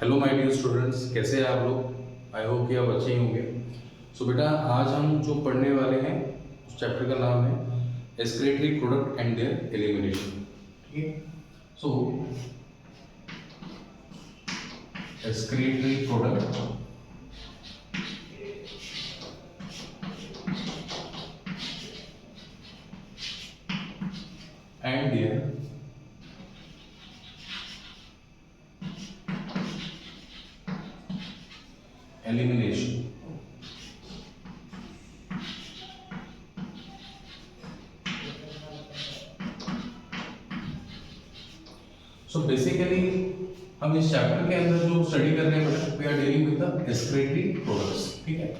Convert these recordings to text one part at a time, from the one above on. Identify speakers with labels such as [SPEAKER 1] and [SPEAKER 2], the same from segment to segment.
[SPEAKER 1] Hello my dear students, कैसे हैं आप लोग। आई होप कि आप अच्छे ही होंगे। सो बेटा, आज हम जो पढ़ने वाले हैं उस चैप्टर का नाम है excretory product and their elimination. ठीक है। So excretory product and their elimination. So basically हम इस चैप्टर के अंदर जो स्टडी कर रहे हैं we are dealing with the excretory products. ठीक है।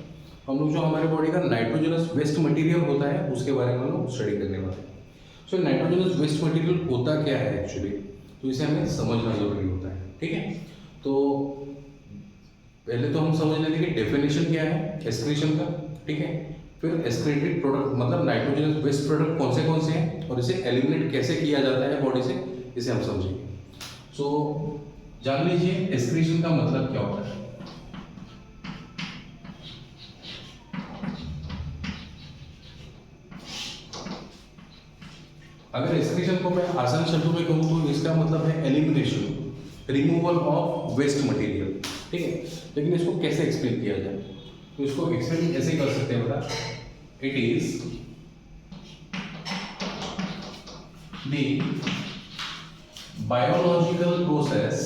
[SPEAKER 1] हम लोग जो हमारे बॉडी का नाइट्रोजनस वेस्ट मटेरियल होता है उसके बारे में हम लोग स्टडी करने वाले हैं। सो नाइट्रोजनस वेस्ट मटेरियल होता क्या है एक्चुअली, तो इसे हमें समझना जरूरी होता है। ठीक है। तो पहले तो हम समझ लेते कि डेफिनेशन क्या है एक्सक्रीशन का। ठीक है। फिर एक्सक्रीटरी प्रोडक्ट मतलब नाइट्रोजनस वेस्ट प्रोडक्ट कौन से हैं और इसे एलिमिनेट कैसे किया जाता है बॉडी से, इसे हम समझेंगे। सो जान लीजिए एक्सक्रीशन का मतलब क्या होता है। अगर एक्सक्रीशन को मैं आसान शब्दों में कहूँ तो इसका मतलब है elimination, removal of waste material. ठीक है। लेकिन इसको कैसे एक्सप्लेन किया जाए, तो इसको एक्सप्लेन ऐसे कर सकते हैं बेटा, it is the biological process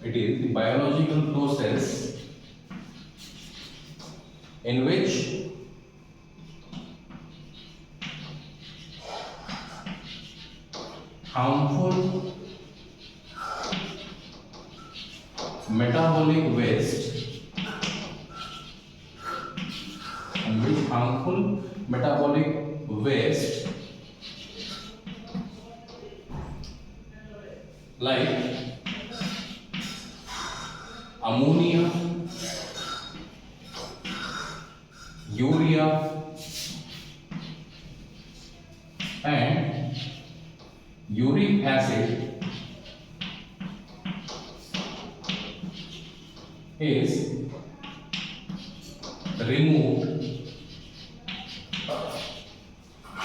[SPEAKER 1] it is the biological process in which harmful metabolic waste in which harmful metabolic waste like ammonia, urea and uric acid is removed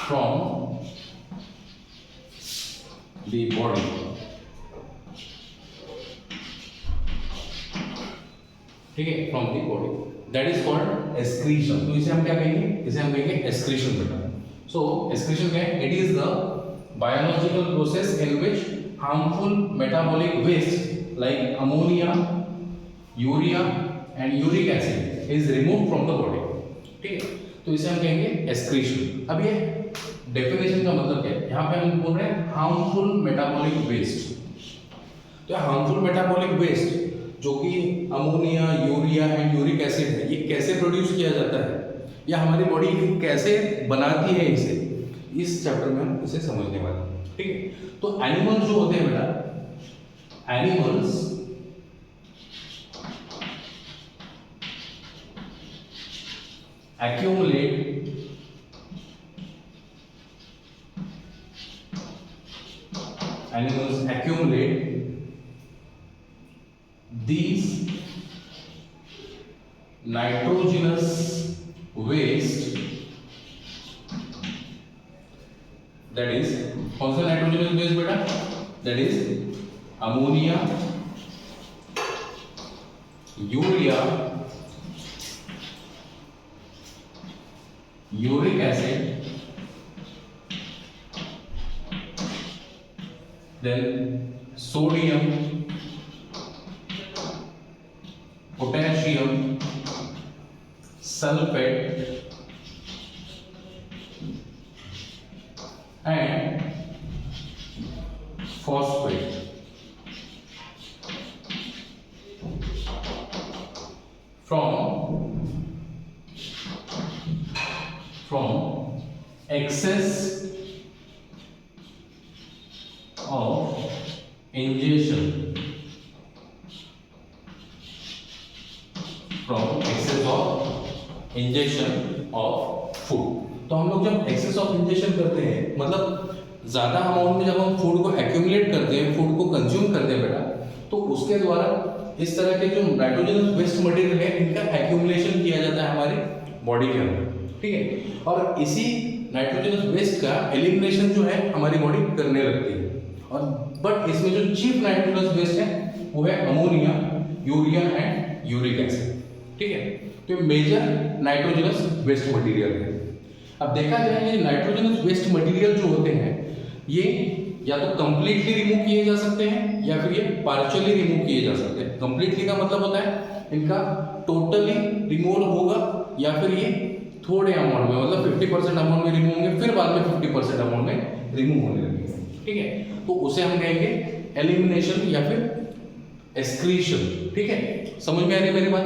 [SPEAKER 1] from the body। ठीक है, from the body, that is called excretion. तो इसे हम क्या कहेंगे, इसे हम कहेंगे एक्सक्रीशन बेटा। सो एक्सक्रीशन क्या है, it is the biological process in which harmful metabolic waste like ammonia, urea and uric acid is remove from the body. ठीक है। तो इसे हम कहेंगे एक्सक्रीशन। अब ये डेफिनेशन का मतलब क्या है, यहाँ पे हम बोल रहे हैं हार्मफुल मेटाबॉलिक वेस्ट। तो हार्मफुल मेटाबॉलिक वेस्ट जो कि ammonia, urea and uric acid है, ये कैसे प्रोड्यूस किया जाता है या हमारी बॉडी कैसे बनाती है, इसे इस चैप्टर में हम इसे समझने वाले हैं। ठीक है। तो एनिमल्स जो होते हैं बेटा, animals accumulate these nitrogenous waste, that is कौन सा नाइट्रोजनस वेस्ट बेटा, that is ammonia, urea, uric acid, then sodium, potassium, sulfate and phosphate। from excess of ingestion, from excess of ingestion of food। तो हम लोग जब access of injection करते हैं मतलब ज़्यादा अमाउंट में जब हम फूड को एक्यूमुलेट करते हैं, फूड को कंज्यूम करते हैं बेटा, तो उसके द्वारा इस तरह के जो नाइट्रोजनस वेस्ट मटेरियल है इनका एक्यूमुलेशन किया जाता है हमारी बॉडी के अंदर, ठीक है। और इसी नाइट्रोजनस वेस्ट का एलिमिनेशन जो है हमारी बॉडी करने लगती है। और बट इसमें जो चीफ नाइट्रोजनस वेस्ट है वो है ammonia, urea and uric acid, ठीक है। तो ये मेजर नाइट्रोजनस वेस्ट मटेरियल है। अब देखा जाए ये नाइट्रोजनस वेस्ट मटेरियल जो होते हैं ये या तो कंप्लीटली रिमूव किए जा सकते हैं या फिर ये पार्शियली रिमूव किए जा सकते हैं। कंप्लीटली का मतलब होता है इनका टोटली रिमूव होगा या फिर ये थोड़े अमाउंट में, मतलब 50% अमाउंट में रिमूव होंगे, फिर बाद में 50% अमाउंट में रिमूव होने लगेंगे, ठीक है। तो उसे हम कहेंगे एलिमिनेशन या फिर एक्सक्रीशन, ठीक है। समझ में आ रही है मेरी बात?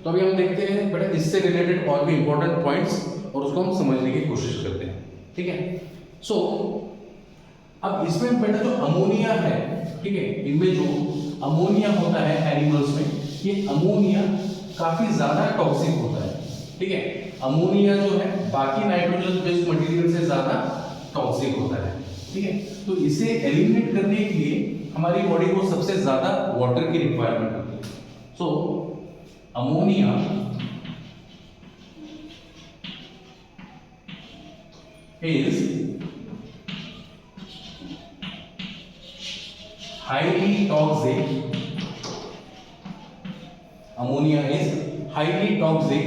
[SPEAKER 1] तो अभी हम देखते हैं बेटा इससे रिलेटेड और भी इंपॉर्टेंट पॉइंट्स और उसको हम समझने की कोशिश करते हैं, ठीक है। सो अब इसमें बेटा जो अमोनिया है, ठीक है, इनमें जो अमोनिया होता है एनिमल्स में, ये अमोनिया काफी ज्यादा टॉक्सिक होता है, ठीक है। अमोनिया जो है बाकी नाइट्रोजन बेस्ड मटेरियल से ज्यादा टॉक्सिक होता है, ठीक है। तो इसे एलिमिनेट करने के लिए हमारी बॉडी को सबसे ज्यादा वाटर की रिक्वायरमेंट होती है। सो ammonia is highly toxic. Ammonia is highly toxic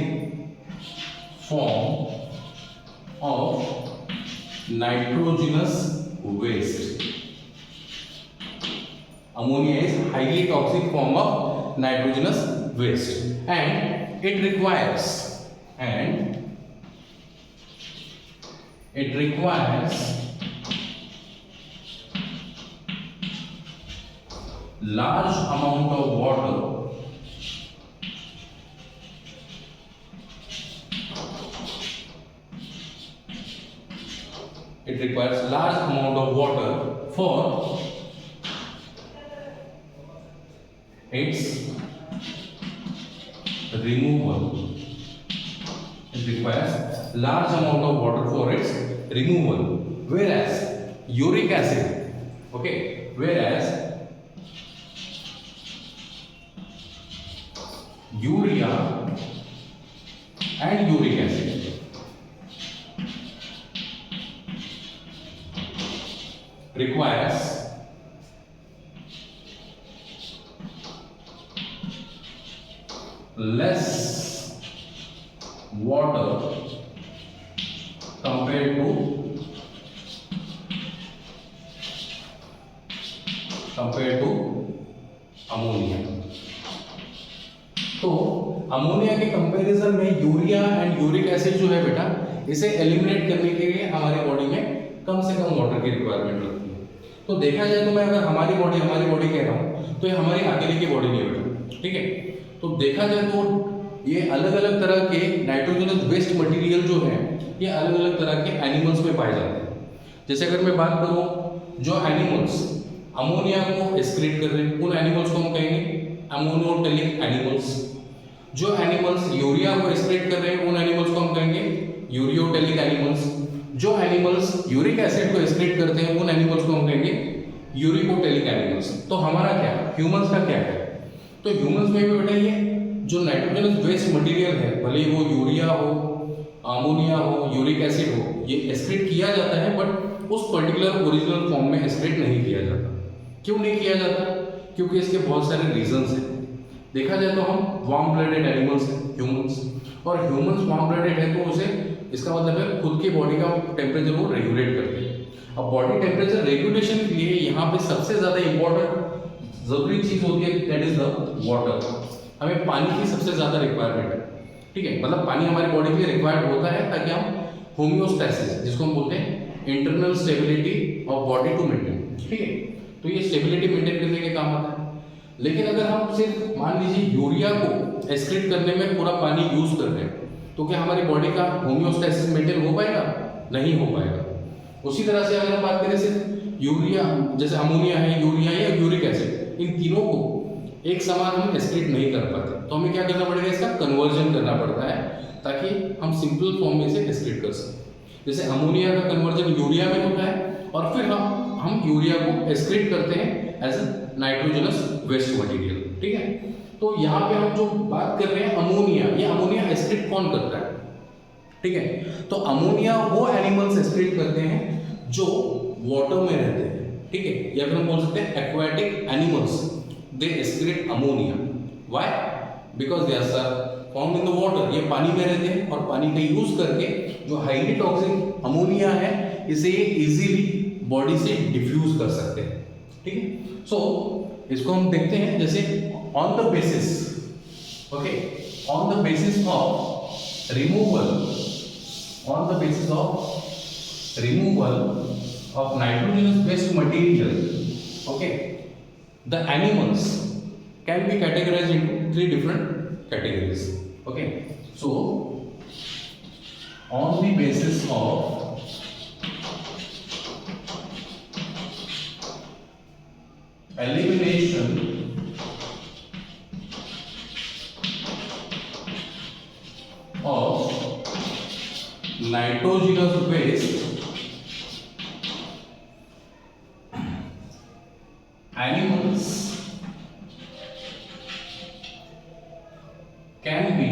[SPEAKER 1] form of nitrogenous waste. Ammonia is highly toxic form of nitrogenous waste, and it requires large amount of water for its removal. It requires large amount of water for its removal, whereas uric acid, okay, whereas urea and uric acid requires less water compared to ammonia. तो ammonia के comparison में urea and uric acid जो है बेटा, इसे eliminate करने के लिए हमारी बॉडी में कम से कम वाटर की रिक्वायरमेंट लगती है। तो देखा जाए तो मैं अगर हमारी बॉडी कह रहा हूँ तो ये हमारी अकेले की बॉडी नहीं है बेटा, ठीक है। तो देखा जाए तो ये अलग अलग तरह के नाइट्रोजनस वेस्ट मटेरियल जो है ये अलग अलग तरह के एनिमल्स में पाए जाते हैं। जैसे अगर मैं बात करूँ जो एनिमल्स अमोनिया को एक्सक्रीट कर रहे हैं उन एनिमल्स को हम कहेंगे अमोनोटेलिक एनिमल्स। जो एनिमल्स यूरिया को एक्सक्रीट कर रहे हैं उन एनिमल्स को हम कहेंगे यूरियोटेलिक एनिमल्स। जो एनिमल्स यूरिक एसिड को एक्सक्रीट करते हैं उन एनिमल्स को हम कहेंगे यूरिकोटेलिक एनिमल्स। तो हमारा क्या ह्यूमंस का क्या है? तो ह्यूमंस में भी बेटा ये जो नाइट्रोजनस वेस्ट मटेरियल है, भले वो यूरिया हो, अमोनिया हो, यूरिक एसिड हो, ये एक्सक्रीट किया जाता है बट उस पर्टिकुलर ओरिजिनल फॉर्म में एक्सक्रीट नहीं किया जाता। क्यों नहीं किया जाता? क्योंकि इसके बहुत सारे रीजंस हैं। देखा जाए तो हम वार्म ब्लडेड एनिमल्स हैं ह्यूमंस, और ह्यूमंस वार्म ब्लडेड है तो उसे इसका मतलब है खुद की बॉडी का टेम्परेचर वो रेगुलेट करते हैं। अब बॉडी टेम्परेचर रेगुलेशन के लिए यहाँ पे सबसे ज़्यादा इंपॉर्टेंट जरूरी चीज़ होती है, दैट इज द वाटर। हमें पानी की सबसे ज़्यादा रिक्वायरमेंट है, ठीक है। मतलब पानी हमारी बॉडी के लिए रिक्वायर्ड होता है ताकि हम होम्योस्टैसिस, जिसको हम बोलते हैं internal stability of body to maintain, ठीक है। तो ये स्टेबिलिटी मेंटेन करने के काम आता है। लेकिन अगर हम सिर्फ मान लीजिए यूरिया को एक्सक्रीट करने में पूरा पानी यूज कर रहे हैं तो क्या हमारी बॉडी का होम्योस्टैसिस मेंटेन हो पाएगा? नहीं हो पाएगा। उसी तरह से अगर हम बात करें सिर्फ यूरिया, जैसे अमोनिया है, यूरिया या यूरिक एसिड, इन तीनों को एक समान हम एक्सक्रीट नहीं कर पाते, तो हमें क्या करना पड़ेगा? इसका कन्वर्जन करना पड़ता है ताकि हम सिंपल फॉर्म में इसे एक्सक्रीट कर सकें। जैसे अमोनिया का कन्वर्जन यूरिया में होता है और फिर हम यूरिया को एक्सक्रीट करते हैं as a nitrogenous waste material, ठीक है। तो यहाँ पे हम जो बात कर रहे हैं अमोनिया, ये अमोनिया एक्सक्रीट कौन करता है, ठीक है। तो अमोनिया वो एनिमल्स एक्सक्रीट करते हैं जो वाटर में रहते हैं, ठीक है, या फिर हम बोल सकते हैं aquatic animals they excrete ammonia. Why? Because they are found in the water, ये पानी में रहते हैं और पानी का यूज करके जो हाईली टॉक्सिक अमोनिया है इसे ये इजीली बॉडी से डिफ्यूज कर सकते हैं, ठीक है। सो इसको हम देखते हैं जैसे on the basis, okay, on the basis of removal, on the basis of removal of nitrogenous waste material, okay, the animals can be categorized into 3 different categories, okay. So on the basis of elimination of nitrogenous waste, animals can be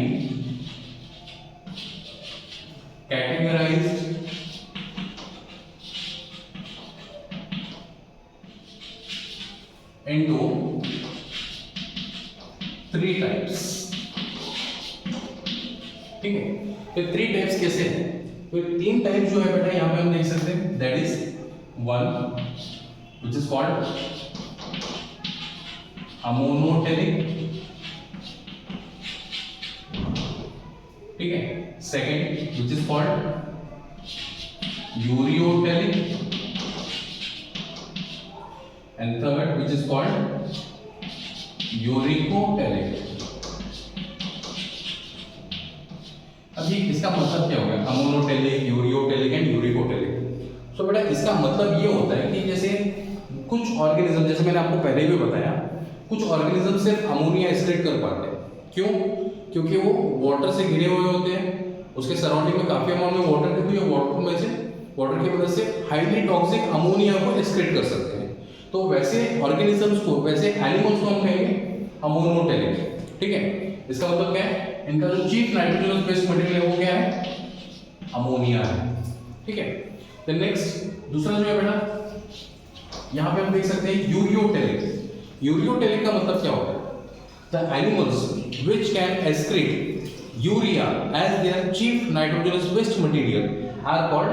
[SPEAKER 1] categorized into 3 types, ठीक है। तो 3 types कैसे हैं? तो 3 type जो है बेटा यहाँ पे हम देख सकते हैं, that is 1 which is called ammonotelic, ठीक है। Second which is called ureotelic and third which is called uricotelic. अब ये इसका मतलब क्या हो गया, अमोनोटेलिक, यूरियोटेलिक एंड यूरिकोटेलिक। सो बेटा इसका मतलब ये होता है कि जैसे कुछ ऑर्गेनिज्म, जैसे मैंने आपको पहले भी बताया, कुछ ऑर्गेनिज्म सिर्फ अमोनिया एक्सक्रीट कर पाते हैं। क्यों? क्योंकि वो वाटर से घिरे हुए होते हैं, उसके सराउंडिंग में काफी अमाउंट में वाटर है, तो ये वाटर में से, वाटर की वजह से हाईली टॉक्सिक अमोनिया को एक्सक्रीट कर सकते हैं। तो वैसे ऑर्गेनिजम्स को, वैसे एनिमल्स को हम कहेंगे अमोनोटेलिक, ठीक है। इसका मतलब क्या है, इनका जो चीफ नाइट्रोजनस बेस्ड मटेरियल है वो क्या है, अमोनिया है, ठीक है। देन नेक्स्ट दूसरा जो है बेटा, यहाँ पे हम देख सकते हैं यूरियोटेलिक। यूरियोटेलिक का मतलब क्या होता है, the animals which can excrete urea as their chief nitrogenous waste material are called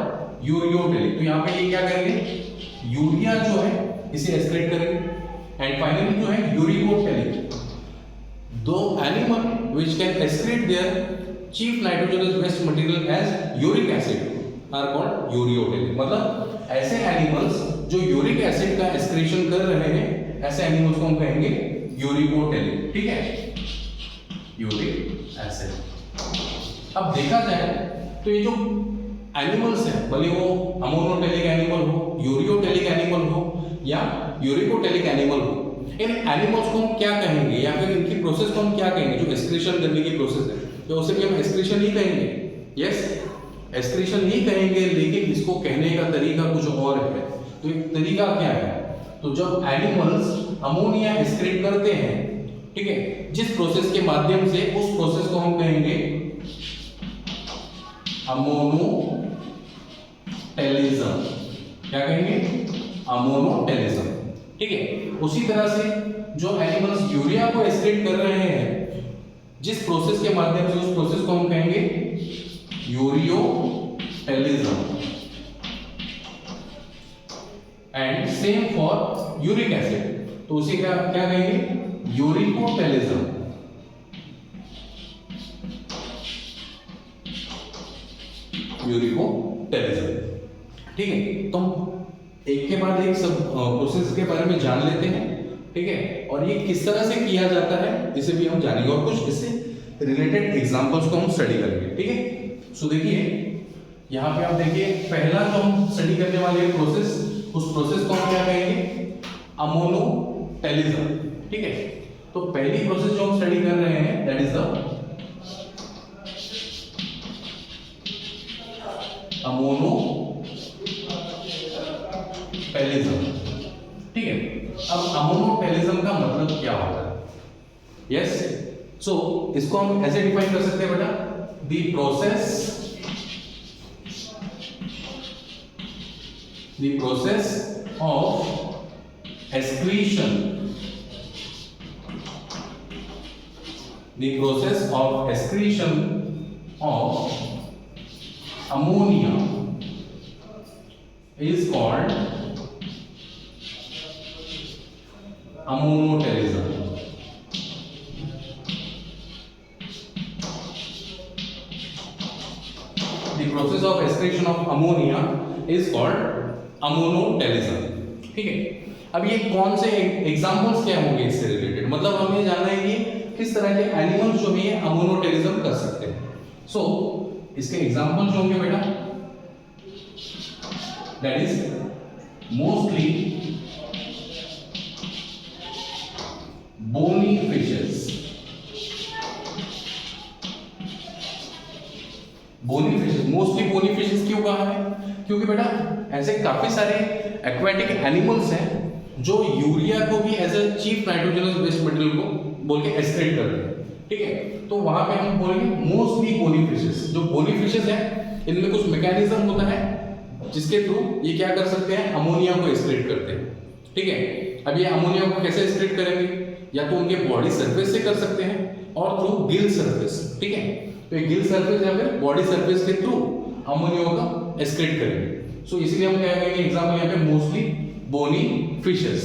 [SPEAKER 1] ureotelic. तो यहाँ पे ये क्या करेंगे, यूरिया जो है इसे एक्सक्रीट करेंगे। एंड फाइनली जो है uricotelic, the animal which can excrete their chief nitrogenous waste material as uric acid are called ureotelic. मतलब ऐसे एनिमल्स जो यूरिक एसिड का एक्सक्रीशन कर रहे हैं, ऐसे एनिमल्स को हम कहेंगे यूरिकोटेलिक, ठीक है, यूरिक एसिड। अब देखा जाए तो ये जो एनिमल्स हैं, भले वो अमोनोटेलिक एनिमल हो, यूरियोटेलिक एनिमल हो या यूरिकोटेलिक एनिमल हो, इन एनिमल्स को हम क्या कहेंगे या फिर इनकी प्रोसेस को हम क्या कहेंगे, जो एक्सक्रीशन करने की प्रोसेस है, तो उसे भी हम एक्सक्रीशन ही कहेंगे। यस, एक्सक्रीशन ही कहेंगे, लेकिन इसको कहने का तरीका कुछ और है। तो एक तरीका क्या है, तो जब एनिमल्स अमोनिया एक्सक्रीट करते हैं, ठीक है, जिस प्रोसेस के माध्यम से, उस प्रोसेस को हम कहेंगे अमोनोटेलिज्म। क्या कहेंगे, अमोनोटेलिज्म, ठीक है। उसी तरह से जो एनिमल्स यूरिया को एक्सक्रीट कर रहे हैं, जिस प्रोसेस के माध्यम से, उस प्रोसेस को हम कहेंगे ureotelism. And same for uric acid, तो उसे क्या क्या कहेंगे, यूरिकोटेलिज्म। यूरिकोटेलिज्म, ठीक है। तो हम एक के बाद एक सब प्रोसेस के बारे में जान लेते हैं, ठीक है, और ये किस तरह से किया जाता है इसे भी हम जानेंगे, और कुछ इससे रिलेटेड एग्जांपल्स को हम स्टडी करेंगे, ठीक है। सो देखिए यहाँ पे आप देखिए, पहला जो हम स्टडी करने वाले प्रोसेस, उस प्रोसेस को हम क्या कहेंगे, अमोनोटेलिज्म, ठीक है। तो पहली प्रोसेस जो हम स्टडी कर रहे हैं, दैट इज द अमोनो अमोनोटेलिज्म, ठीक है। अब अमोनोटेलिज्म का मतलब क्या होता है? यस, सो इसको हम ऐसे डिफाइन कर सकते हैं बेटा, the process of excretion, the process of excretion of ammonia is called ammonotelism. The process of excretion of ammonia is called ammonotelism, ठीक है। अब ये कौन से एग्जांपल्स क्या होंगे इससे रिलेटेड, मतलब हमें जानना है कि किस तरह के एनिमल्स जो है अमोनोटेलिज्म कर सकते हैं। सो इसके एग्जांपल जो होंगे बेटा, that is mostly bony fishes. Bony fishes, mostly bony fishes क्यों कहा है? क्योंकि बेटा ऐसे काफी सारे एक्वेटिक एनिमल्स हैं जो यूरिया को भी as a chief nitrogenous based material को बोल के एक्सक्रीट करते हैं, ठीक है। तो वहां पे हम बोलेंगे मोस्टली बोनी फिशेस। जो बोनी फिशेस है इनमें कुछ मैकेनिज्म होता है जिसके थ्रू ये क्या कर सकते हैं, अमोनिया को एक्सक्रीट करते हैं, ठीक है। अब ये अमोनिया को कैसे एक्सक्रीट करेंगे? या तो उनके बॉडी सरफेस से कर सकते हैं और थ्रू गिल सरफेस, ठीक है। तो ये गिल सरफेस या फिर बॉडी सरफेस के थ्रू अमोनिया को एक्सक्रीट करेंगे। सो इसीलिए हम क्या कहेंगे एग्जांपल यहाँ पे मोस्टली बोनी फिशेस।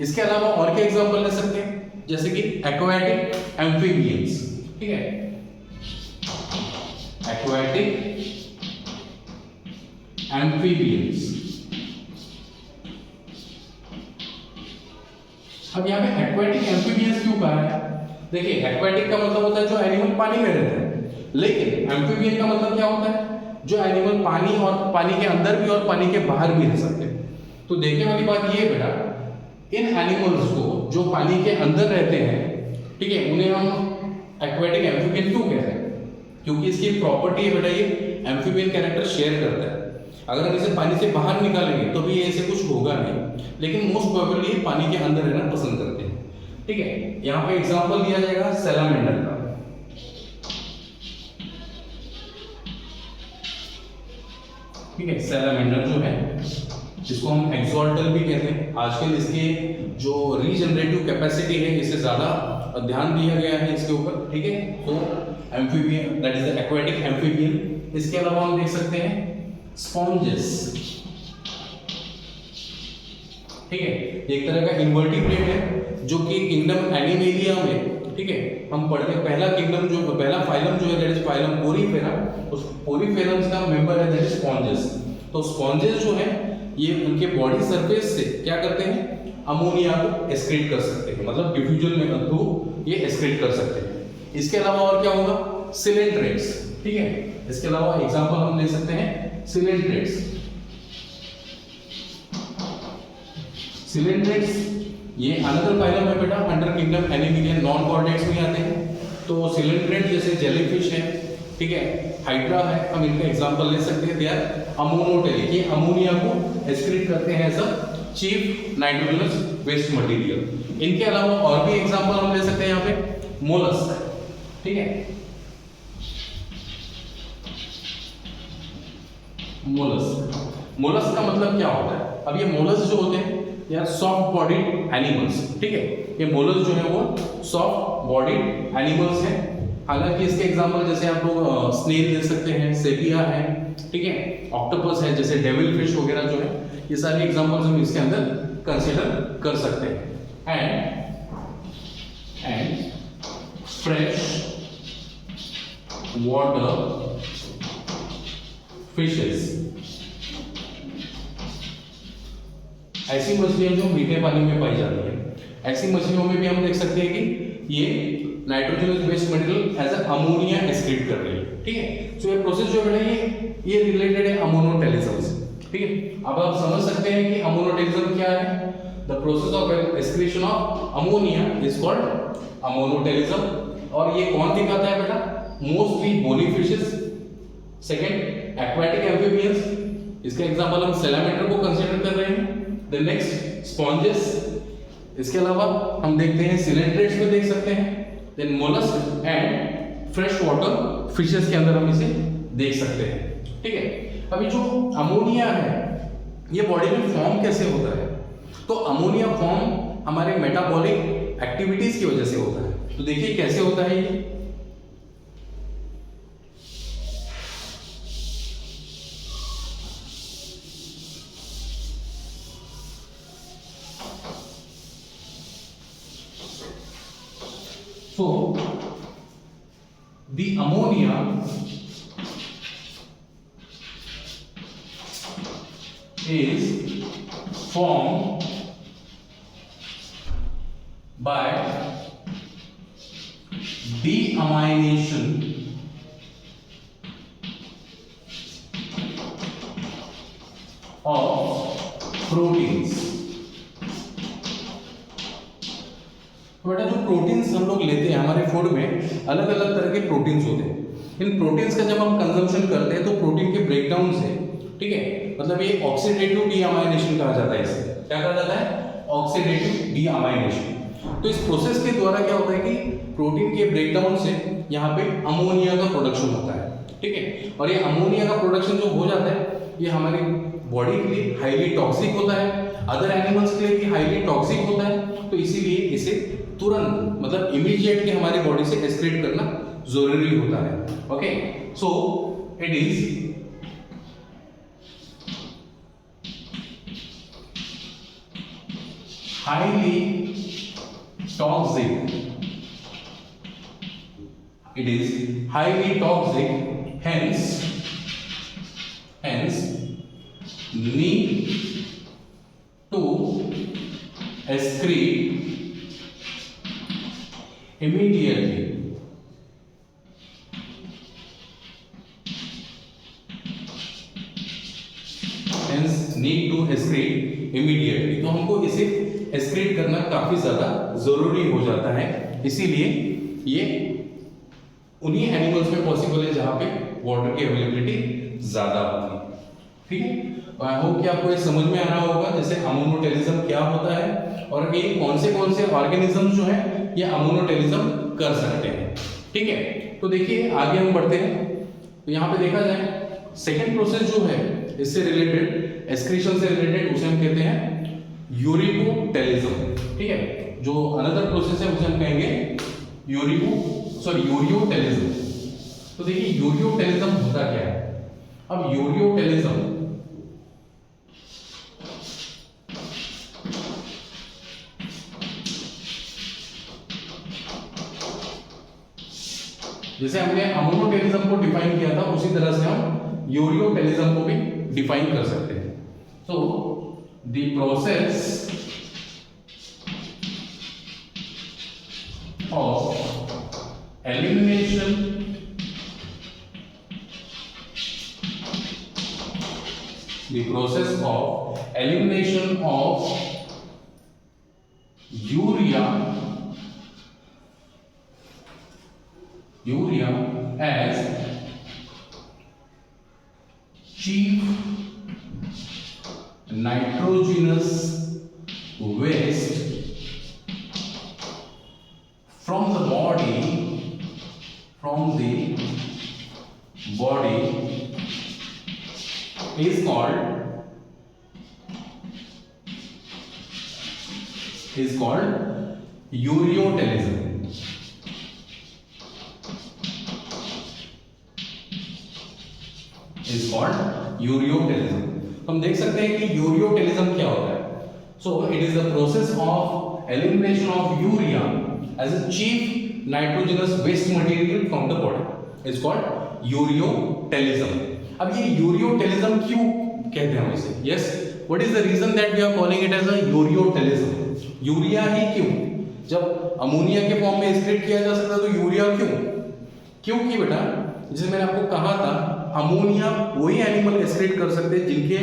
[SPEAKER 1] इसके अलावा और क्या एग्जांपल ले सकते हैं, जैसे कि एक्वाटिक एम्फीबियंस, ठीक है। Aquatic amphibians. अब यहाँ पे एक्वाटिक एम्फीबियंस क्यों कहा है? देखिए एक्वाटिक का मतलब होता है जो एनिमल पानी में रहते हैं, लेकिन एम्फीबियन का मतलब क्या होता है? जो एनिमल पानी और पानी के अंदर भी और पानी के बाहर भी रह सकते हैं। तो देखने वाली बात ये है बेटा, इन एनिमल्स को जो पानी के अंदर रहते हैं, ठीक है, उन्हें हम एक्वाटिक एम्फीबियन क्यों कहते हैं? क्योंकि इसकी प्रॉपर्टी है बेटा, ये एम्फीबियन कैरेक्टर शेयर करता है। अगर हम इसे पानी से बाहर निकालेंगे तो भी ऐसे कुछ होगा नहीं, लेकिन मोस्ट प्रोबेबली ये पानी के अंदर रहना पसंद करते हैं, ठीक है। यहाँ पे एग्जांपल दिया जाएगा सैलामेंडर का, ठीक है। सैलामेंडर जो है जिसको हम एक्सोल्टल भी कहते हैं, आजकल इसके जो रीजनरेटिव कैपेसिटी है इससे ज्यादा ध्यान दिया गया है इसके ऊपर, ठीक है। तो amphibian, that is the aquatic amphibian. इसके अलावा हम देख सकते हैं स्पॉन्जेस, ठीक है। एक तरह का इन्वर्टिब्रेट है जो कि किंगडम एनिमेलिया में, ठीक है, हम पढ़ते पहला किंगडम जो पहला फाइलम जो है दैट इज फाइलम पोरीफेरा, उस पोरीफेरम्स का मेंबर है दैट इज स्पॉन्जेस। तो स्पॉन्जेस जो है ये उनके बॉडी सरफेस से क्या करते हैं, अमोनिया को एक्सक्रीट कर सकते हैं, मतलब डिफ्यूजन में थ्रू ये एक्सक्रीट कर सकते हैं। इसके अलावा और क्या होगा, सिलेंट्रेट्स, ठीक है। इसके अलावा एग्जांपल हम ले सकते हैं सिलेंट्रेट्स। सिलेंट्रेट्स ये अनदर फाइलम है बेटा under kingdom animalia, non chordates में आते हैं। तो सिलेंट्रेट जैसे जेलीफिश है, ठीक है, हाइड्रा है, हम इनका एग्जांपल ले सकते हैं। दे आर अमोनोटेलिक, ये अमोनिया को एक्सक्रीट करते हैं as a chief nitrogenous waste material. इनके अलावा और भी एग्जांपल हम ले सकते हैं यहाँ पे मोलस्क, ठीक है। मोलस्क का मतलब क्या होता है? अब ये मोलस्क जो होते हैं या सॉफ्ट बॉडीड एनिमल्स, ठीक है। ये मोलस्क जो है वो सॉफ्ट बॉडीड एनिमल्स हैं। हालांकि इसके एग्जांपल जैसे आप लोग स्नेल देख सकते हैं, सेपिया है, ठीक है, ऑक्टोपस है, जैसे डेविल फिश वगैरह जो है, ये सारे एग्जांपल्स हम इसके अंदर कंसीडर कर सकते हैं। एंड फ्रेश वाटर फिशेस, ऐसी मछलियां जो मीठे पानी में पाई जाती है, ऐसी मछलियों में भी हम देख सकते हैं कि ये nitrogenous based material as a ammonia excrete कर रही है, ठीक है। सो ये प्रोसेस जो है ये रिलेटेड है अमोनोटेलिज्म से, ठीक है। अब आप समझ सकते हैं कि अमोनोटेलिज्म क्या है। The process of excretion of ammonia is called ammonotelism. और ये कौन दिखाता है बेटा? Mostly bony fishes. Second aquatic amphibians, इसका एग्जांपल हम सैलामेंडर को कंसीडर कर रहे हैं। देन नेक्स्ट स्पॉन्जेस, इसके अलावा हम देखते हैं सिलेंड्रेट्स में देख सकते हैं, then mollusc and fresh water fishes के अंदर हम इसे देख सकते हैं। ठीक है, अभी जो अमोनिया है ये बॉडी में फॉर्म कैसे होता है? तो अमोनिया फॉर्म हमारे मेटाबॉलिक एक्टिविटीज की वजह से होता है। तो देखिए कैसे होता है ये। So the ammonia is formed by deamination of proteins। बेटा जो प्रोटीन्स हम लोग लेते हैं हमारे फूड में, अलग अलग तरह के प्रोटीन्स होते हैं। इन प्रोटीन्स का जब हम कंजम्पशन करते हैं तो प्रोटीन के ब्रेकडाउन से, ठीक है, मतलब ये ऑक्सीडेटिव डीअमाइनेशन कहा जाता है। इसे क्या कहा जाता है? ऑक्सीडेटिव डीअमाइनेशन। तो इस प्रोसेस के द्वारा क्या होता है कि प्रोटीन के ब्रेकडाउन से यहाँ पे अमोनिया का प्रोडक्शन होता है। ठीक है, और ये अमोनिया का प्रोडक्शन जो हो जाता है ये हमारी बॉडी के लिए हाईली टॉक्सिक होता है, अदर एनिमल्स के लिए भी हाईली टॉक्सिक होता है। तो इसीलिए इसे तुरंत मतलब इमीडिएटली हमारी बॉडी से एक्सक्रीट करना जरूरी होता है। Okay, so it is highly toxic, it is highly toxic, hence need to excrete immediately। hence need to excrete immediately। तो हमको इसे एक्सक्रीट करना काफी ज्यादा जरूरी हो जाता है, इसीलिए ये उन्हीं एनिमल्स में पॉसिबल है जहां पे वाटर की अवेलेबिलिटी ज्यादा होती है। ठीक है, आई होप कि आपको ये समझ में आ रहा होगा जैसे अमोनोटेलिज्म क्या होता है और ये कौन से ऑर्गेनिज्म जो है ये अमोनोटेलिज्म कर सकते हैं। ठीक है, तो देखिए आगे हम बढ़ते हैं। तो यहाँ पे देखा जाए सेकेंड प्रोसेस जो है इससे रिलेटेड, एक्सक्रीशन से रिलेटेड, उसे हम कहते हैं यूरिकोटेलिज्म। ठीक है, जो अनदर प्रोसेस है उसे हम कहेंगे यूरियोटेलिज्म। तो देखिए यूरियोटेलिज्म होता क्या है? अब यूरियोटेलिज्म जैसे हमने अमोनोटेलिज्म को डिफाइन किया था उसी तरह से हम यूरियोटेलिज्म को भी डिफाइन कर सकते हैं। तो the process of elimination of urea as chief nitrogenous waste from the body is called ureotelism. is called ureotelism. हम देख सकते हैं कि यूरियोटेलिज्म क्या होता है। So it is the process of elimination of urea as a chief nitrogenous waste material from the body is called ureotelism. अब ये यूरियोटेलिज्म क्यों कहते हैं हम इसे? Yes, what is the reason that we are calling it as a ureotelism? Urea ही क्यों? जब अमोनिया के फॉर्म में एक्सक्रीट किया जा सकता है तो यूरिया क्यों? क्योंकि बेटा जैसे मैंने आपको कहा था अमोनिया वही एनिमल एक्सक्रीट कर सकते हैं जिनके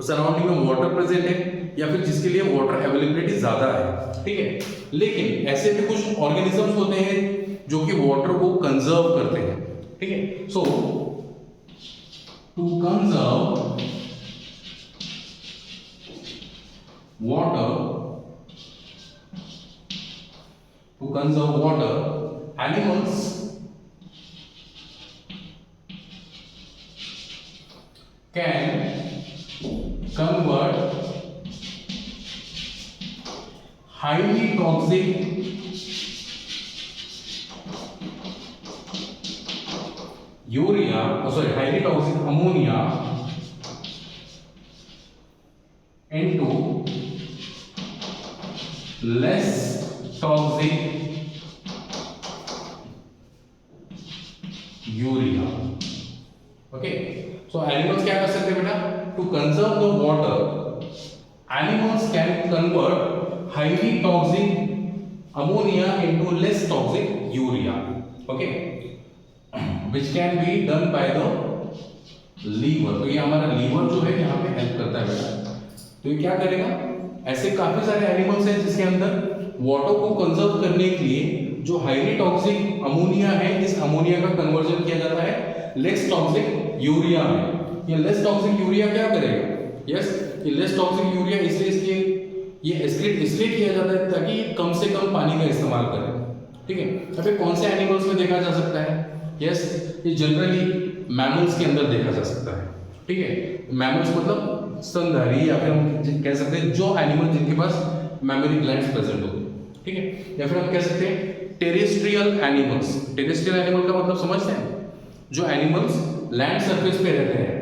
[SPEAKER 1] सराउंडिंग में वाटर प्रेजेंट है या फिर जिसके लिए वाटर अवेलेबिलिटी ज्यादा है। ठीक है, लेकिन ऐसे भी कुछ ऑर्गेनिजम्स होते हैं जो कि वाटर को कंजर्व करते हैं। ठीक है, so to conserve water, to conserve water, animals can convert highly toxic highly toxic ammonia into less toxic urea. Okay, so animals क्या कर सकते हैं बेटा? To conserve the water, animals can convert highly toxic ammonia into less toxic urea. Okay, which can be done by the liver. तो ये हमारा liver जो है यहाँ पे हेल्प करता है बेटा. तो ये क्या करेगा? ऐसे काफी सारे एनिमल्स हैं जिसके अंदर वाटर को कंजर्व करने के लिए जो हाईली टॉक्सिक अमोनिया है, इस अमोनिया का कन्वर्जन किया जाता है लेस टॉक्सिक यूरिया में. ये लेस टॉक्सिक यूरिया क्या करेगा? यस, ये लेस टॉक्सिक यूरिया इसलिए ये एक्सक्रीट इसलिए किया जाता है ताकि कम से कम पानी का इस्तेमाल करे. ठीक है. अबे कौन से एनिमल्स में देखा जा सकता है? यस, ये जनरली मैमल्स के अंदर देखा जा सकता है. ठीक है. मैमल्स मतलब स्तनधारी, या फिर हम कह सकते हैं जो एनिमल जिनके पास मैमरी ग्लैंड्स प्रेजेंट हो. ठीक है. या फिर हम कह सकते हैं टेरेस्ट्रियल एनिमल्स. टेरेस्ट्रियल एनिमल का मतलब समझते हैं? जो एनिमल्स लैंड सरफेस पे रहते हैं,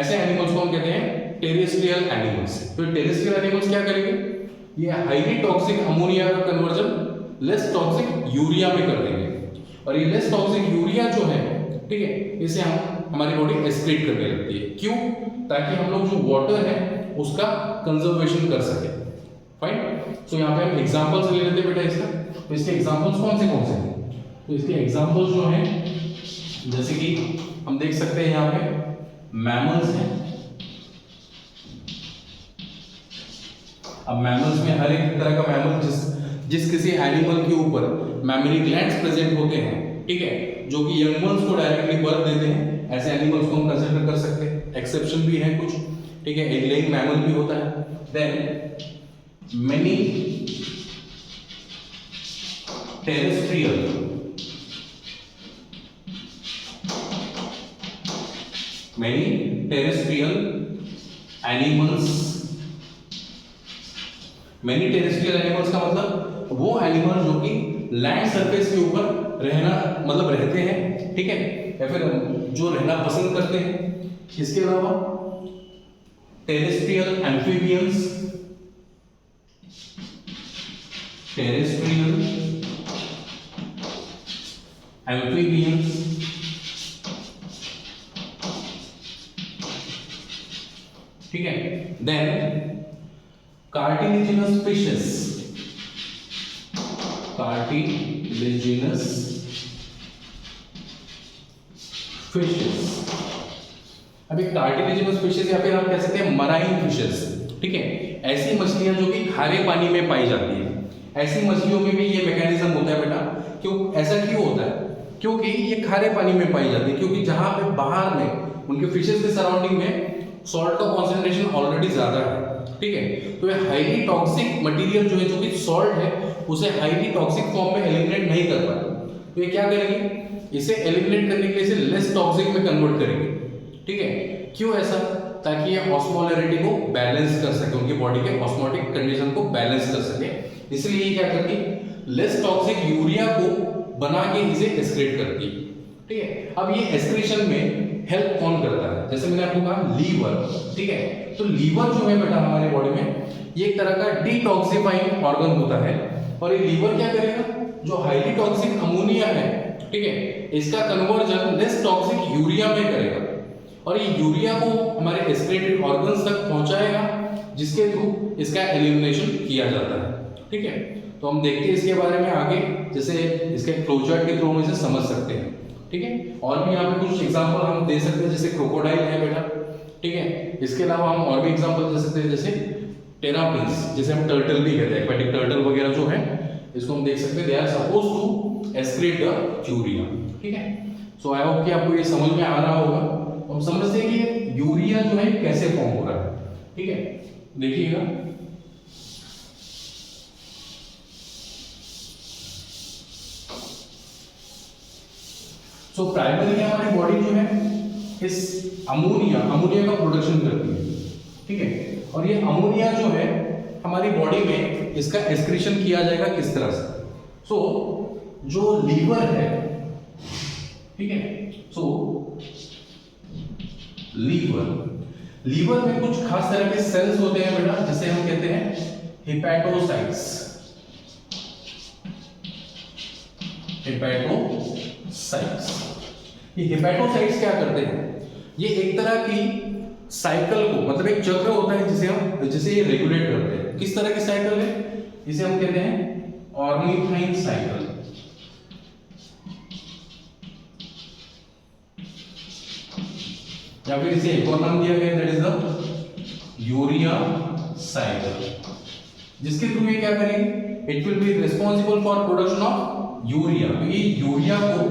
[SPEAKER 1] ऐसे एनिमल्स को हम कहते हैं टेरेस्ट्रियल एनिमल्स. तो टेरेस्ट्रियल एनिमल्स क्या करेंगे? ये हाईली टॉक्सिक अमोनिया का कन्वर्जन लेस टॉक्सिक यूरिया में कर देंगे. और ये लेस टॉक्सिक यूरिया जो है, ठीक है, इसे हमारी बॉडी एक्सक्रीट करने लगती है. क्यों? ताकि हम लोग जो वाटर है उसका कंजर्वेशन कर सके. फाइन. सो यहाँ पे हम एग्जांपल्स ले लेते हैं बेटा इसका. तो इसके एग्जांपल्स कौन से हैं? तो इसके एग्जांपल्स जो हैं, जैसे कि हम देख सकते हैं यहाँ पे मैमल्स हैं. अब मैमल्स में हर एक तरह का मैमल जिस किसी एनिमल के ऊपर मैमरी ग्लैंड्स प्रेजेंट होते हैं, ठीक है, जो कि यंग वंस को डायरेक्टली बर्थ देते हैं, ऐसे एनिमल्स को हम कंसीडर कर सकते हैं. एक्सेप्शन भी है कुछ. ठीक है. एग लेइंग मैमल भी होता है. Then many terrestrial animals. Many terrestrial animals का मतलब वो एनिमल जो कि लैंड सरफेस के ऊपर रहते हैं. ठीक है. या फिर जो रहना पसंद करते हैं. इसके अलावा टेरेस्ट्रियल एम्फीबियंस, ठीक है. Then cartilaginous fishes. अभी कार्टिलेजिनस फिशेस या फिर आप कह सकते हैं मराइन फिशेस. ठीक है. ऐसी मछलियां जो कि खारे पानी में पाई जाती है. ऐसी मछलियों में भी ये मैकेनिज्म होता है बेटा. क्यों ऐसा क्यों होता है? क्योंकि ये खारे पानी में पाई जाती है. क्योंकि जहां पे बाहर में उनके फिशेस के सराउंडिंग में सॉल्ट का कॉन्सेंट्रेशन ऑलरेडी ज्यादा है. ठीक है. तो ये हाईली टॉक्सिक मटेरियल जो है, जो कि सॉल्ट है, उसे हाईली टॉक्सिक फॉर्म में एलिमिनेट नहीं कर पाते. तो ये क्या करेंगे? इसे एलिमिनेट करने के लिए इसे लेस टॉक्सिक में कन्वर्ट करेंगे. ठीक है. क्यों ऐसा? ताकि ये ऑस्मोलैरिटी को बैलेंस कर सके, उनकी बॉडी के ऑस्मोटिक कंडीशन को बैलेंस कर सके. इसलिए ये क्या करती है? लेस टॉक्सिक यूरिया को बना के इसे एक्सक्रीट करती है. ठीक है. अब ये एक्सक्रीशन में हेल्प कौन करता है? जैसे मैंने आपको कहा लीवर. ठीक है. तो लीवर जो है बेटा हमारे बॉडी में ये एक तरह का डिटॉक्सिफाइंग ऑर्गन होता है. और ये लीवर क्या करेगा? जो हाईली टॉक्सिक अमोनिया है, ठीक है, इसका कन्वर्जन लेस टॉक्सिक यूरिया में करेगा. और ये यूरिया को हमारे एक्सक्रीटेड ऑर्गन्स तक पहुंचाएगा, जिसके थ्रू इसका एलिमिनेशन किया जाता है. ठीक है. तो हम देखते हैं इसके बारे में आगे, जैसे इसके फ्लोचार्ट के थ्रू हम इसे समझ सकते हैं. ठीक है. और भी यहाँ पे कुछ एग्जांपल हम दे सकते हैं, जैसे क्रोकोडाइल है बेटा. ठीक है. इसके अलावा हम और भी एग्जांपल दे सकते हैं, जैसे टेरापिन्स, जैसे हम टर्टल भी कहते हैं, एक्वेटिक टर्टल वगैरह जो है, इसको हम देख सकते हैं. They are suppose to excrete the urea. ठीक है. सो आई होप कि आपको ये समझ में आ रहा होगा. हम समझते हैं कि यूरिया जो है कैसे फॉर्म हो रहा है. ठीक है. देखिएगा सो प्राइमरी हमारी बॉडी जो है इस अमोनिया का प्रोडक्शन करती है, ठीक है। और ये अमोनिया जो है हमारी बॉडी में इसका एक्सक्रीशन किया जाएगा किस तरह से। सो जो लीवर है, ठीक है, सो लीवर में कुछ खास तरह के सेल्स होते हैं बेटा, जिसे हम कहते हैं हेपेटोसाइट्स। ये हेपेटोसाइट्स क्या करते हैं, ये एक तरह की साइकिल को, मतलब एक चक्र होता है जिसे ये रेगुलेट करते हैं। किस तरह की साइकिल है, इसे हम कहते हैं ऑर्निथाइन साइकिल। या फिर इसे एक और नाम दिया गया, that is the urea cycle, जिसके थ्रू ये क्या करेंगे, it will be responsible for production of urea. तो ये यूरिया को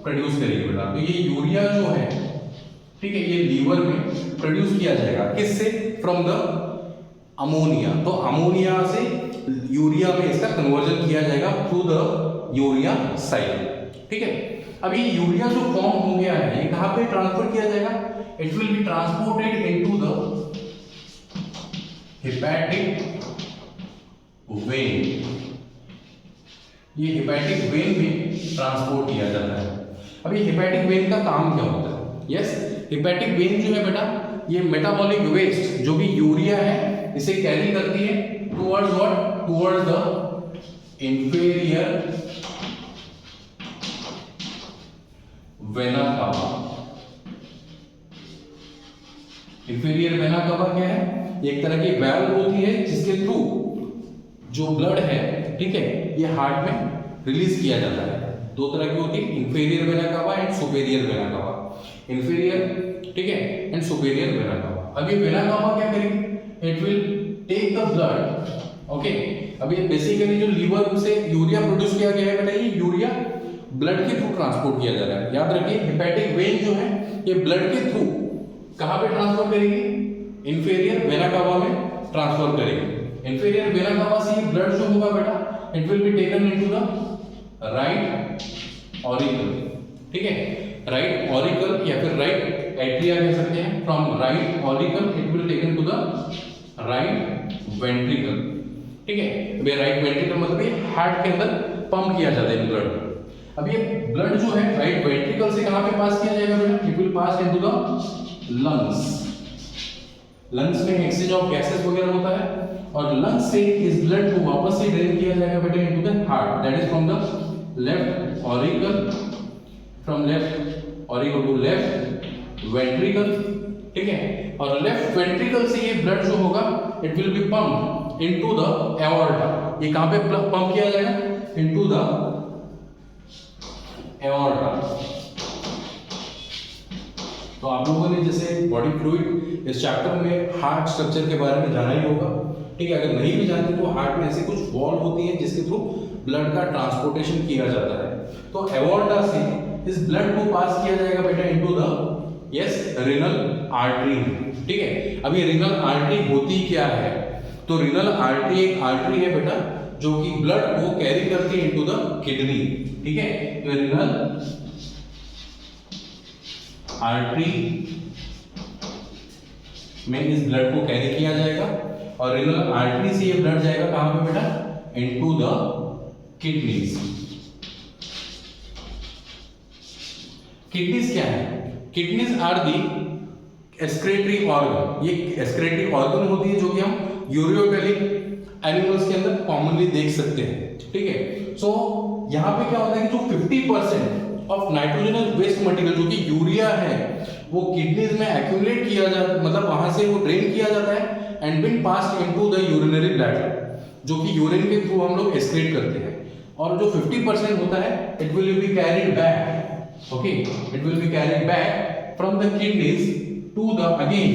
[SPEAKER 1] प्रोड्यूस करेगी बेटा। तो ये यूरिया जो है, ठीक है, ये लीवर में प्रोड्यूस किया जाएगा किससे, फ्रॉम द अमोनिया। तो अमोनिया से यूरिया में इसका कन्वर्जन किया जाएगा थ्रू द यूरिया साइकिल, ठीक है। अब ये यूरिया जो फॉर्म हो गया है, ये कहां पे ट्रांसफर किया जाएगा, it will be transported into the hepatic when. ये हेपेटिक वेन में ट्रांसपोर्ट किया जाता है। अब ये हेपेटिक वेन का काम क्या होता है, यस, हेपेटिक वेन जो है बेटा, ये मेटाबॉलिक वेस्ट जो भी यूरिया है इसे कैरी करती है towards what, towards the inferior vena कावा। इंफीरियर वेना कावा क्या है, एक तरह की वाल्व होती है जिसके थ्रू जो ब्लड है, ठीक है, ये हार्ट में रिलीज किया जाता है। दो तरह की होती है, इंफीरियर वेना कावा and superior vena cava. Inferior, ठीक है, एंड सुपेरियर वेना कावा। अब ये वेना कावा क्या करेगी, it will take the blood, okay. अब ये बेसिकली जो लीवर से यूरिया प्रोड्यूस किया गया है बेटा, ये यूरिया ब्लड के थ्रू ट्रांसपोर्ट किया जा रहा है। याद रखिए, हेपेटिक वेन जो है ये ब्लड के थ्रू कहां पे ट्रांसफर करेगी, इंफीरियर वेना कावा में ट्रांसफर करेगी। इंफीरियर वेना कावा से ये ब्लड जो होगा बेटा, it will be taken into the right auricle, ठीक है, राइट ऑरिकल या फिर राइट एट्रिया कह सकते हैं। From right auricle it will taken to the right ventricle, ठीक है। अब राइट वेंट्रिकल मतलब ये हार्ट के अंदर पंप किया जाता है ब्लड। अब ये ब्लड जो है राइट वेंट्रिकल से कहां पे पास किया जाएगा बेटा, it will pass into the lungs. Lungs में एक्सचेंज ऑफ गैसेस वगैरह होता है, और लंग्स से इस ब्लड को वापस से ड्रेन किया जाएगा बेटा into the heart, that is from the left auricle, from left auricle to left ventricle, ठीक है। और लेफ्ट वेंट्रिकल से ये ब्लड जो होगा, it will B pump into the aorta. ये कहां पे पंप किया जाएगा, इनटू द एओर्टा। तो आप लोगों ने जैसे बॉडी फ्लूइड इस चैप्टर में हार्ट स्ट्रक्चर के बारे में जाना ही होगा, ठीक है। अगर नहीं भी जानते तो हार्ट में ऐसी कुछ वॉल होती है जिसके थ्रू ब्लड का ट्रांसपोर्टेशन किया जाता है। तो एओर्टा से इस ब्लड को पास किया जाएगा बेटा into the, yes, renal artery, ठीक है। अब ये रीनल आर्टरी होती क्या है, तो रीनल आर्टरी एक आर्टरी है बेटा जो कि ब्लड को कैरी करती है इनटू द किडनी, ठीक है। तो रीनल आर्टरी में इस ब्लड को कैरी किया जाएगा, और रीनल आर्टरी से ये ब्लड जाएगा कहां पे बेटा, इनटू द किडनीज। किडनीज क्या है, kidneys are the excretory organ. ये एक्सक्रीटरी ऑर्गन होती है जो कि हम यूरियोटेलिक एनिमल्स के अंदर कॉमनली देख सकते हैं, ठीक है। सो यहां पे क्या होता है कि जो 50% ऑफ नाइट्रोजनस वेस्ट मटेरियल जो कि यूरिया है वो किडनीज में एक्यूमुलेट किया जाता है, मतलब वहां से वो ड्रेन किया जाता है and been passed into the urinary bladder, जो कि यूरिन के थ्रू हम लोग एक्सक्रीट करते हैं। और जो 50% होता है, it will be carried back, okay, it will be carried back from the kidneys to the again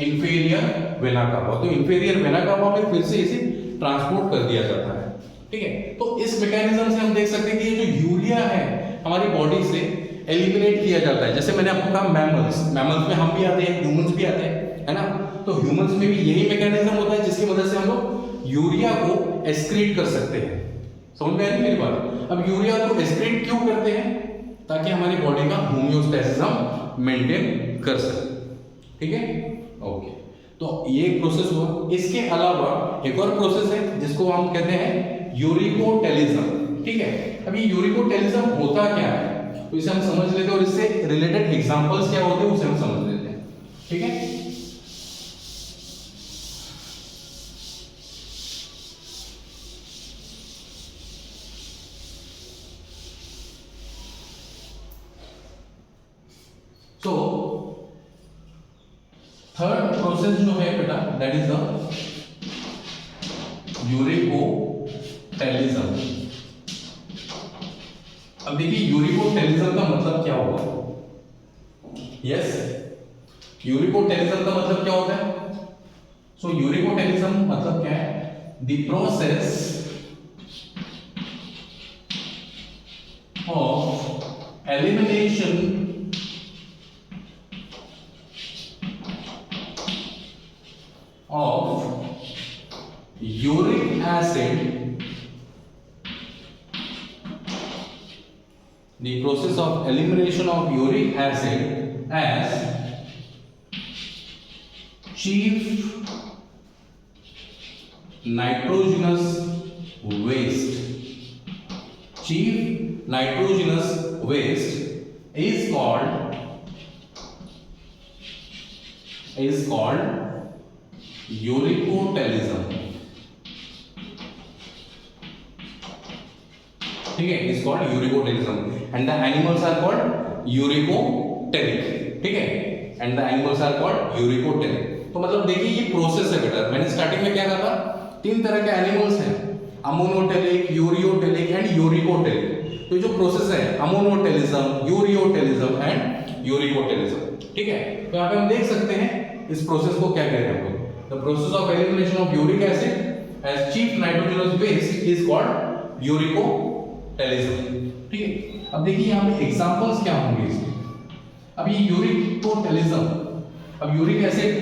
[SPEAKER 1] inferior vena cava. तो इंफीरियर वेना कावा में फिर से इसे ट्रांसपोर्ट कर दिया जाता है, ठीक है। तो इस मैकेनिज्म से हम देख सकते हैं कि ये जो यूरिया है हमारी बॉडी से एलिमिनेट किया जाता है। जैसे मैंने आपको कहा मैमल्स में हम भी आते हैं, ह्यूमंस भी आते हैं, है ना। तो ह्यूमंस में भी यही मैकेनिज्म होता है जिसकी मदद से हम लोग यूरिया को एक्सक्रीट कर सकते हैं, समझ में आ रही मेरी बात? अब यूरिया को एक्सक्रीट क्यों करते हैं? ताकि हमारी बॉडी का होम्योस्टैसिस हम मेंटेन कर सकें। ठीक है, ओके। तो ये एक प्रोसेस हुआ। इसके अलावा एक और प्रोसेस है जिसको हम कहते हैं यूरिकोटेलिज्म। ठीक है, अब ये यूरिकोटेलिज्म होता क्या है तो इसे हम समझ लेते हैं और इससे रिलेटेड एग्जांपल्स क्या होते हैं उसे हम समझ लेते हैं। ठीक है, तो थर्ड प्रोसेस जो है बेटा दैट इज द यूरिकोटेलिज्म। अब देखिए यूरिकोटेलिज्म का मतलब क्या होगा? यस, यूरिकोटेलिज्म का मतलब क्या होता है? सो यूरिकोटेलिज्म मतलब क्या है? The process of elimination of uric acid, the process of elimination of uric acid as chief nitrogenous waste. Chief nitrogenous waste is called uricotelism. ठीक है, is called uricotelism and the animals are called uricotelic. ठीक है, and the animals are called uricotelic. तो मतलब देखिए ये process है बेटा। मैंने स्टार्टिंग में क्या कहा था? 3 तरह के एनिमल्स हैं, अमोनोटेलिक, यूरियोटेलिक एंड यूरिकोटेलिक। तो जो प्रोसेस है अमोनोटेलिज्म, यूरियोटेलिज्म एंड यूरिकोटेलिज्म। ठीक है, तो यहाँ पे हम देख सकते हैं इस प्रोसेस को क्या कहते हैं। The process of elimination of uric acid as chief nitrogenous waste is called uricotelism. ठीक है, अब देखिए यहाँ पे एग्जांपल्स क्या होंगे इसके। अब ये यूरिकोटेलिज्म, अब यूरिक एसिड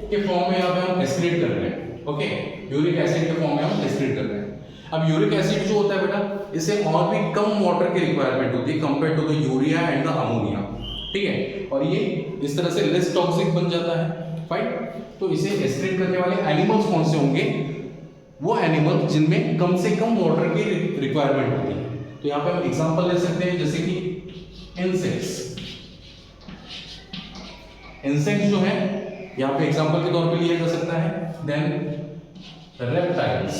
[SPEAKER 1] के फॉर्म में यहाँ पे हम एक्सक्रीट कर रहे हैं। ओके, यूरिक एसिड के फॉर्म में हम एक्सक्रीट कर रहे हैं। अब यूरिक एसिड जो होता है बेटा, इसे और भी कम वाटर की रिक्वायरमेंट होती है compare to the urea and the ammonia. ठीक है, और ये इस तरह से लेस टॉक्सिक बन जाता है। फाइन, तो इसे एक्सक्रीट करने वाले एनिमल्स कौन से होंगे? वो एनिमल जिनमें कम से कम वाटर की रिक्वायरमेंट होती है। तो यहाँ पे हम एग्जांपल ले सकते हैं जैसे कि इंसेक्ट्स। इंसेक्ट्स जो है यहाँ पे एग्जांपल के तौर पे लिया जा सकता है। देन रेप्टाइल्स,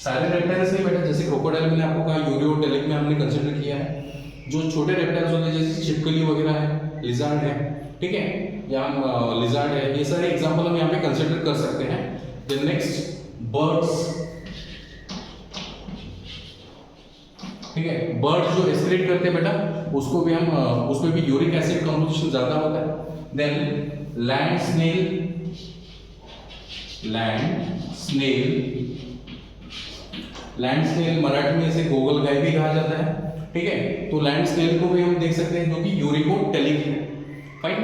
[SPEAKER 1] सारे रेप्टाइल्स नहीं बेटा, जैसे क्रोकोडाइल मैंने आपको कहा यूरियोटेलिक में हमने कंसीडर किया है। जो छोटे रेप्टाइल्स होते हैं जैसे छिपकली वगैरह है, लिजार्ड है, ठीक है, या लिजार्ड है, ये सारे एग्जांपल हम यहाँ पे कंसीडर कर सकते हैं। Then next birds. ठीक है, बर्ड्स जो एक्सक्रीट करते हैं बेटा, उसको भी हम उसमें भी यूरिक एसिड कंपोजिशन ज्यादा होता है। Then land snail, land snail Marathi में इसे गोगलगाय भी कहा जाता है। ठीक है, तो लैंड स्नेल को भी हम देख सकते हैं जो कि यूरिकोटेलिक है। फाइन,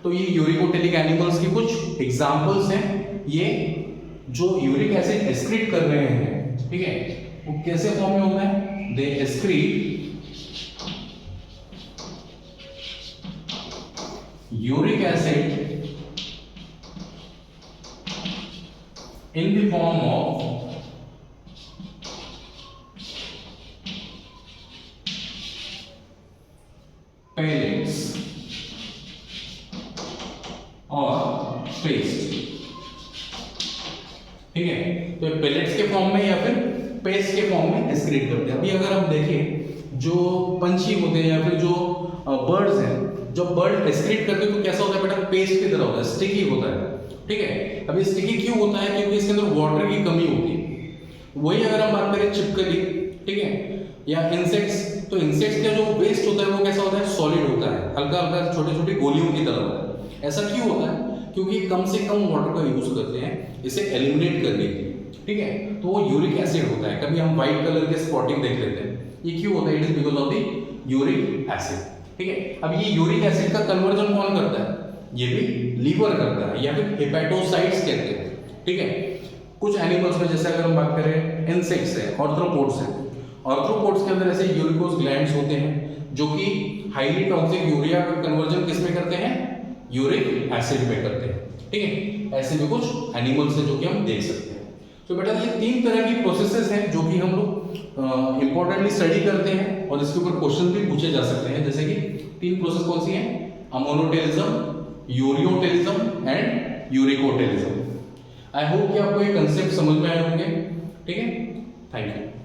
[SPEAKER 1] तो ये यूरिकोटेलिक एनिमल्स की कुछ एग्जांपल्स हैं। ये जो यूरिक एसिड एक्सक्रीट कर रहे हैं, ठीक है, वो कैसे फॉर्म में होता है? दे excrete uric acid in the form of pellets और पेस्ट। ठीक है, तो पेलेट्स के फॉर्म में या फिर पेस्ट के फॉर्म में एक्सक्रीट करते हैं। अभी अगर हम देखें जो पंछी होते हैं या फिर जो बर्ड्स हैं, जब बर्ड एक्सक्रीट करते हैं तो कैसा होता है बेटा? पेस्ट की तरह होता है, स्टिकी होता है। ठीक है, अब ये स्टिकी क्यों होता है? क्योंकि इसके अंदर वाटर की कमी होती है। वही अगर हम बात करें छिपकली, ठीक है, या इंसेक्ट्स, तो इंसेक्ट्स का जो वेस्ट होता है वो कैसा होता है? सॉलिड होता है, हल्का हल्का छोटे छोटे गोलियों की तरह होता है। ऐसा क्यों होता है? क्योंकि कम से कम वाटर का यूज करते हैं इसे एलिमिनेट करने के लिए। ठीक है, तो वो यूरिक एसिड होता है। कभी हम व्हाइट कलर के स्पॉटिंग देख लेते हैं, ये क्यों होता है? It is because of the uric acid. ठीक है, अब ये यूरिक एसिड का कन्वर्जन कौन करता है? ये भी लीवर करता है या फिर हेपेटोसाइट्स कहते हैं। ठीक है, कुछ कुछ एनिमल्स में जैसे अगर हम बात करें इंसेक्ट्स है, ऑर्थ्रोपोड्स है, ऑर्थ्रोपोड्स के अंदर ऐसे यूरिकोस ग्लैंड्स होते हैं जो कि हाईली टॉक्सिक यूरिया का कन्वर्जन किस में करते हैं, यूरिक एसिड में करते हैं। ठीक है, ऐसे भी कुछ एनिमल्स हैं जो कि हम देख सकते हैं। तो बेटा ये 3 तरह की प्रोसेसेस हैं जो कि हम लोग इंपॉर्टेंटली स्टडी करते हैं और इसके ऊपर क्वेश्चन भी पूछे जा सकते हैं। जैसे कि 3 प्रोसेस कौन सी हैं, ammonotelism, ureotelism and uricotelism. I hope कि आपको ये कंसेप्ट समझ में आए होंगे। ठीक है, थैंक यू।